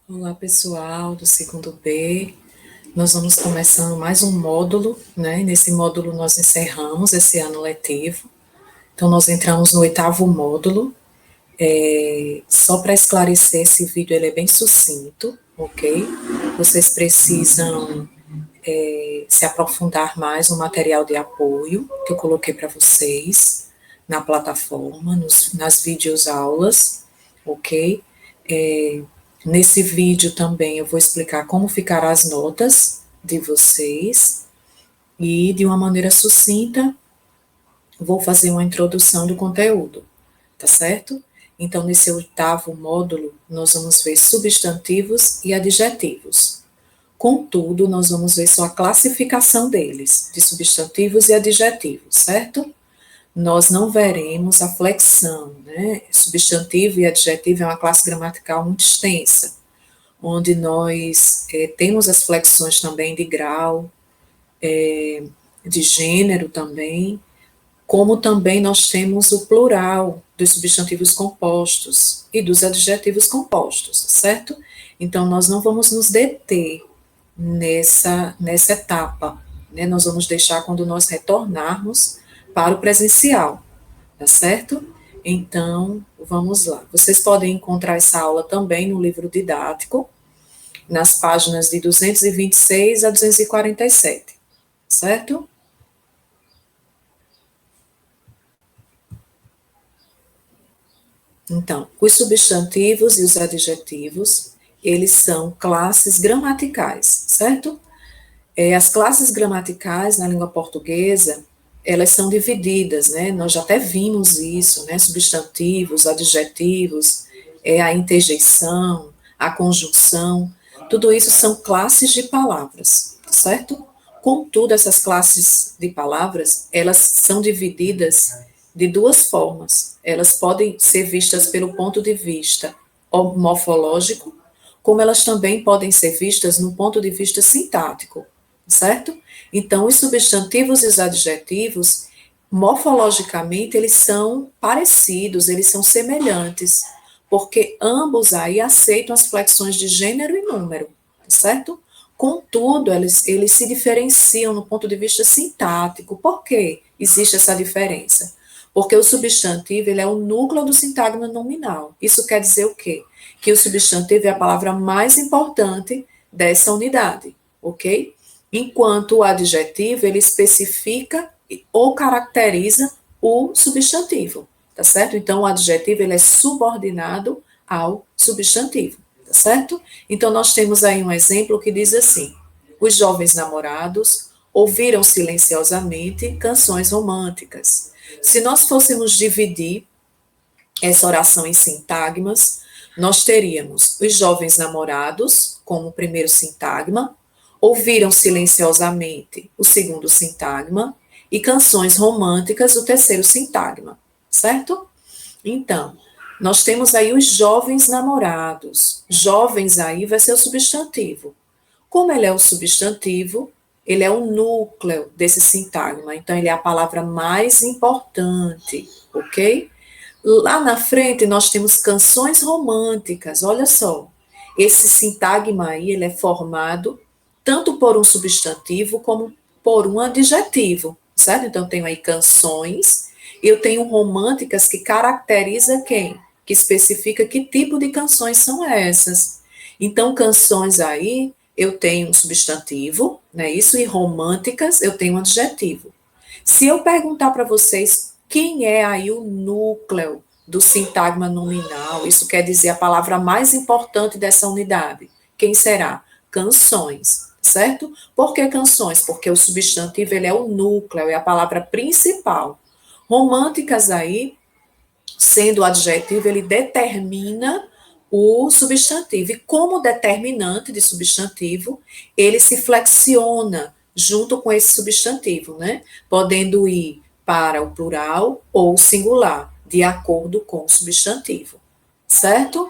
Olá, pessoal do segundo B. Nós vamos começando mais um módulo, né? Nesse módulo nós encerramos esse ano letivo. Então, nós entramos no 8º módulo. Só para esclarecer, esse vídeo ele é bem sucinto, ok? Vocês precisam se aprofundar mais no material de apoio que eu coloquei para vocês na plataforma, nas videoaulas, ok? Nesse vídeo também eu vou explicar como ficarão as notas de vocês e, de uma maneira sucinta, vou fazer uma introdução do conteúdo, tá certo? Então, nesse 8º módulo, nós vamos ver substantivos e adjetivos. Contudo, nós vamos ver só a classificação deles, de substantivos e adjetivos, certo? Nós não veremos a flexão, né? Substantivo e adjetivo é uma classe gramatical muito extensa, onde nós temos as flexões também de grau, de gênero também, como também nós temos o plural dos substantivos compostos e dos adjetivos compostos, certo? Então, nós não vamos nos deter nessa etapa, né? Nós vamos deixar quando nós retornarmos para o presencial, tá certo? Então, vamos lá. Vocês podem encontrar essa aula também no livro didático, nas páginas de 226 a 247, certo? Então, os substantivos e os adjetivos, eles são classes gramaticais, certo? As classes gramaticais na língua portuguesa, elas são divididas, né? Nós já até vimos isso, né? Substantivos, adjetivos, a interjeição, a conjunção, tudo isso são classes de palavras, certo? Contudo, essas classes de palavras, elas são divididas de duas formas. Elas podem ser vistas pelo ponto de vista morfológico, como elas também podem ser vistas no ponto de vista sintático, certo? Então, os substantivos e os adjetivos, morfologicamente, eles são parecidos, eles são semelhantes, porque ambos aí aceitam as flexões de gênero e número, certo? Contudo, eles se diferenciam no ponto de vista sintático. Por que existe essa diferença? Porque o substantivo ele é o núcleo do sintagma nominal. Isso quer dizer o quê? Que o substantivo é a palavra mais importante dessa unidade, ok? Enquanto o adjetivo, ele especifica ou caracteriza o substantivo, tá certo? Então, o adjetivo, ele é subordinado ao substantivo, tá certo? Então, nós temos aí um exemplo que diz assim: os jovens namorados ouviram silenciosamente canções românticas. Se nós fôssemos dividir essa oração em sintagmas, nós teríamos os jovens namorados como o primeiro sintagma, ouviram silenciosamente o segundo sintagma e canções românticas o terceiro sintagma, certo? Então, nós temos aí os jovens namorados. Jovens aí vai ser o substantivo. Como ele é o substantivo, ele é o núcleo desse sintagma, então ele é a palavra mais importante, ok? Lá na frente nós temos canções românticas, olha só. Esse sintagma aí, ele é formado tanto por um substantivo como por um adjetivo, certo? Então eu tenho aí canções, eu tenho românticas que caracteriza quem? Que especifica que tipo de canções são essas. Então canções aí, eu tenho um substantivo, né, isso, e românticas eu tenho um adjetivo. Se eu perguntar para vocês quem é aí o núcleo do sintagma nominal, isso quer dizer a palavra mais importante dessa unidade, quem será? Canções, certo? Por que canções? Porque o substantivo ele é o núcleo, é a palavra principal. Românticas aí, sendo o adjetivo, ele determina o substantivo. E como determinante de substantivo, ele se flexiona junto com esse substantivo, né? Podendo ir para o plural ou o singular, de acordo com o substantivo. Certo?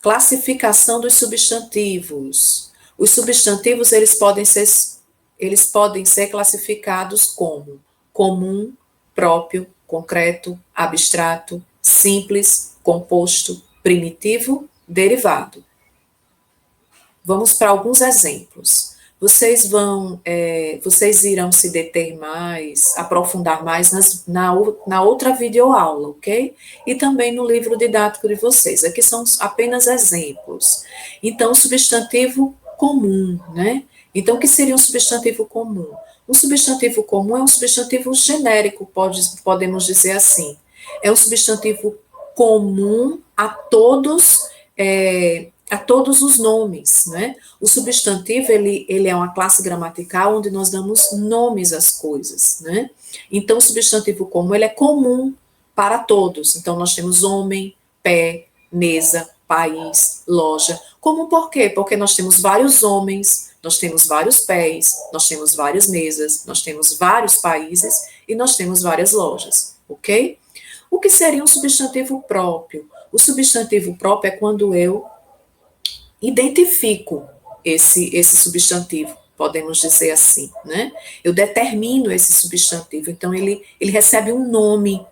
Classificação dos substantivos. Os substantivos eles podem ser classificados como comum, próprio, concreto, abstrato, simples, composto, primitivo derivado. Vamos para alguns exemplos. Vocês irão se deter mais, aprofundar mais na outra videoaula, ok? E também no livro didático de vocês. Aqui são apenas exemplos. Então, o substantivo comum, né? Então, o que seria um substantivo comum? Um substantivo comum é um substantivo genérico, podemos dizer assim. É um substantivo comum a todos os nomes, né? O substantivo, ele é uma classe gramatical onde nós damos nomes às coisas, né? Então, o substantivo comum, ele é comum para todos. Então, nós temos homem, pé, mesa, país, loja. Comum por quê? Porque nós temos vários homens, nós temos vários pés, nós temos várias mesas, nós temos vários países e nós temos várias lojas, ok? O que seria um substantivo próprio? O substantivo próprio é quando eu identifico esse substantivo, podemos dizer assim, né? Eu determino esse substantivo, então ele recebe um nome,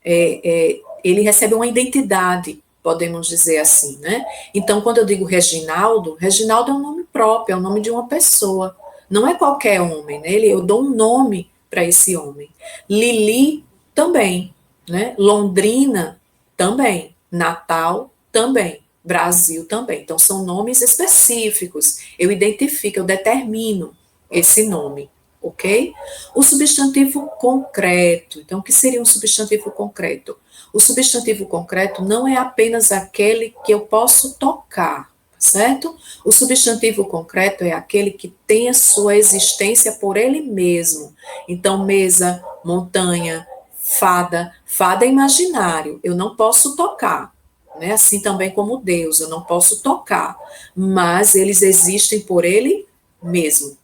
ele recebe uma identidade, podemos dizer assim, né? Então, quando eu digo Reginaldo, Reginaldo é um nome próprio, é o nome de uma pessoa, não é qualquer homem, né? Eu dou um nome para esse homem. Lili também, né? Londrina também, Natal também. Brasil também. Então, são nomes específicos. Eu identifico, eu determino esse nome, ok? O substantivo concreto. Então, o que seria um substantivo concreto? O substantivo concreto não é apenas aquele que eu posso tocar, certo? O substantivo concreto é aquele que tem a sua existência por ele mesmo. Então, mesa, montanha, fada. Fada é imaginário, eu não posso tocar. Né? Assim também como Deus, eu não posso tocar, mas eles existem por ele mesmo.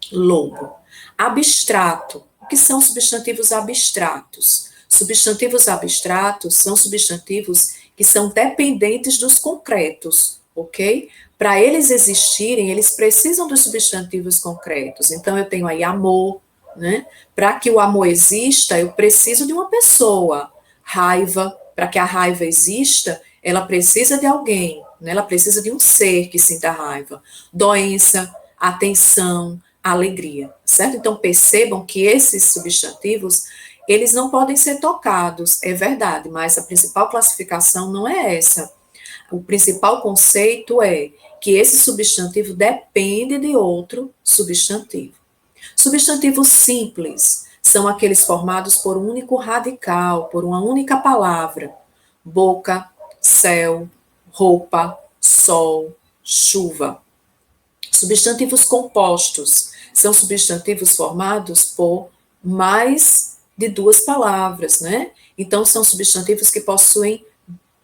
Lobo. Abstrato. O que são substantivos abstratos? Substantivos abstratos são substantivos que são dependentes dos concretos, ok? Para eles existirem, eles precisam dos substantivos concretos. Então, eu tenho aí amor, né? Para que o amor exista, eu preciso de uma pessoa. Raiva. Para que a raiva exista, ela precisa de alguém, né? Ela precisa de um ser que sinta raiva. Doença, atenção, alegria, certo? Então, percebam que esses substantivos, eles não podem ser tocados, é verdade, mas a principal classificação não é essa. O principal conceito é que esse substantivo depende de outro substantivo. Substantivos simples são aqueles formados por um único radical, por uma única palavra. Boca, céu, roupa, sol, chuva. Substantivos compostos são substantivos formados por mais de duas palavras, né? Então, são substantivos que possuem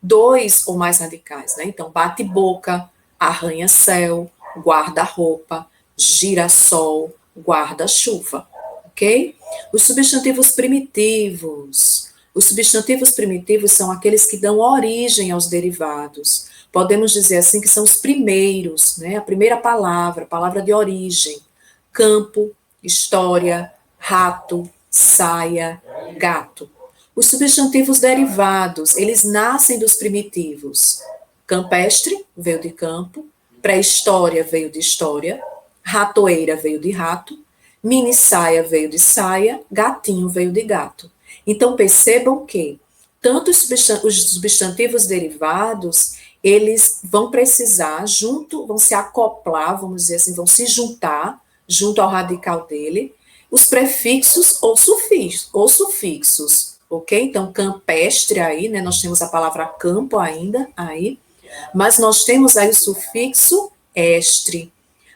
dois ou mais radicais, né? Então, bate-boca, arranha-céu, guarda-roupa, girassol, guarda-chuva, ok? Os substantivos primitivos. Os substantivos primitivos são aqueles que dão origem aos derivados. Podemos dizer assim que são os primeiros, né? A primeira palavra, a palavra de origem. Campo, história, rato, saia, gato. Os substantivos derivados, eles nascem dos primitivos. Campestre veio de campo, pré-história veio de história, ratoeira veio de rato, mini saia veio de saia, gatinho veio de gato. Então, percebam que tanto os substantivos derivados, eles vão precisar, vão se acoplar, vamos dizer assim, vão se juntar, junto ao radical dele, os prefixos ou sufixos, ok? Então, campestre aí, né, nós temos a palavra campo ainda, aí, mas nós temos aí o sufixo estre.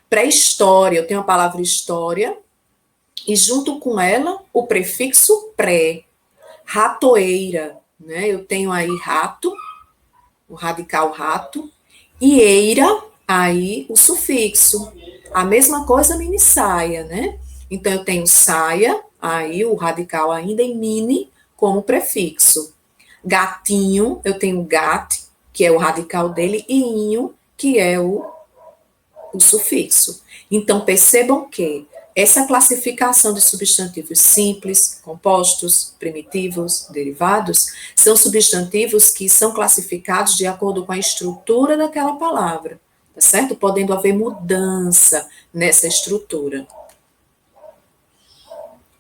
Pré-história, eu tenho a palavra história, e junto com ela, o prefixo pré. Ratoeira, né, eu tenho aí rato, o radical rato, e eira, aí o sufixo. A mesma coisa mini saia, né? Então, eu tenho saia, aí o radical ainda em mini, como prefixo. Gatinho, eu tenho gat, que é o radical dele, e inho, que é o sufixo. Então, percebam que Essa classificação de substantivos simples, compostos, primitivos, derivados, são substantivos que são classificados de acordo com a estrutura daquela palavra, tá certo? Podendo haver mudança nessa estrutura.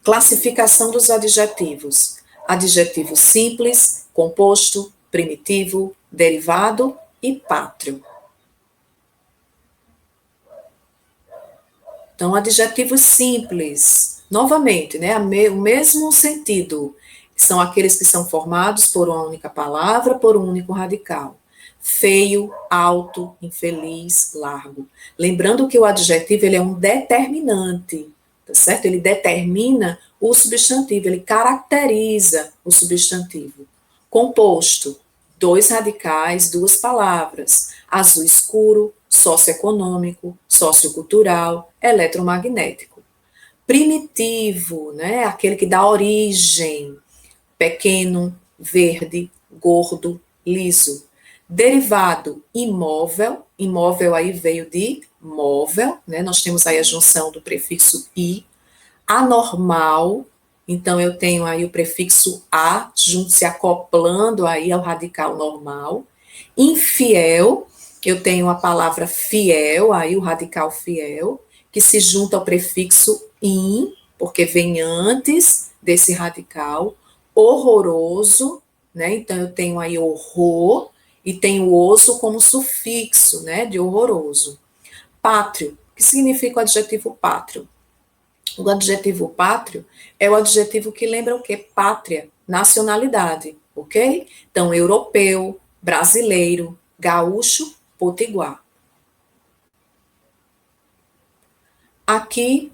Classificação dos adjetivos. Adjetivo simples, composto, primitivo, derivado e pátrio. Então, adjetivos simples, novamente, né, o mesmo sentido, são aqueles que são formados por uma única palavra, por um único radical. Feio, alto, infeliz, largo. Lembrando que o adjetivo ele é um determinante, tá certo? Ele determina o substantivo, ele caracteriza o substantivo. Composto, 2 radicais, 2 palavras. Azul escuro, socioeconômico, sociocultural, eletromagnético. Primitivo, né? Aquele que dá origem. Pequeno, verde, gordo, liso. Derivado, imóvel. Imóvel aí veio de móvel, né? Nós temos aí a junção do prefixo i. Anormal, então eu tenho aí o prefixo a, junto se acoplando aí ao radical normal. Infiel, eu tenho a palavra fiel, aí o radical fiel, que se junta ao prefixo in, porque vem antes desse radical. Horroroso, né? Então eu tenho aí horror e tenho o oso como sufixo, né, de horroroso. Pátrio, o que significa o adjetivo pátrio? O adjetivo pátrio é o adjetivo que lembra o quê? Pátria, nacionalidade, ok? Então, europeu, brasileiro, gaúcho, potiguar. Aqui,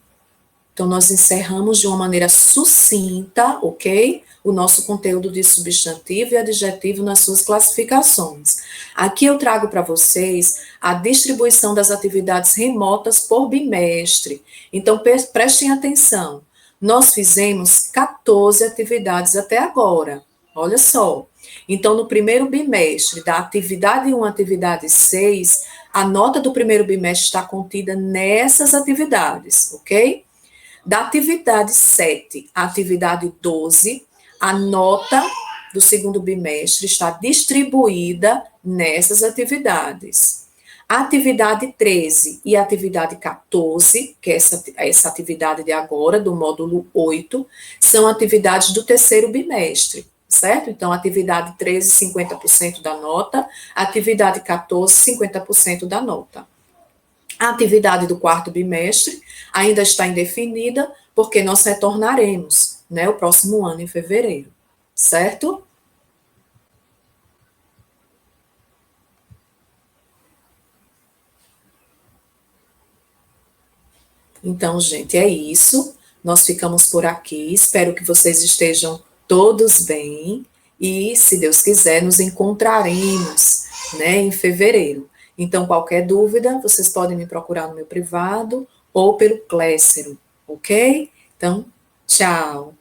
então, nós encerramos de uma maneira sucinta, ok? O nosso conteúdo de substantivo e adjetivo nas suas classificações. Aqui eu trago para vocês a distribuição das atividades remotas por bimestre. Então, prestem atenção. Nós fizemos 14 atividades até agora. Olha só. Então, no primeiro bimestre, da atividade 1 à atividade 6, a nota do primeiro bimestre está contida nessas atividades, ok? Da atividade 7 à atividade 12, a nota do segundo bimestre está distribuída nessas atividades. A atividade 13 e a atividade 14, que é essa atividade de agora, do módulo 8, são atividades do terceiro bimestre, certo? Então, atividade 13, 50% da nota, atividade 14, 50% da nota. A atividade do quarto bimestre ainda está indefinida, porque nós retornaremos, né, o próximo ano, em fevereiro, certo? Então, gente, é isso. Nós ficamos por aqui. Espero que vocês estejam todos bem. E, se Deus quiser, nos encontraremos, né, em fevereiro. Então, qualquer dúvida, vocês podem me procurar no meu privado ou pelo Clécero, ok? Então, tchau.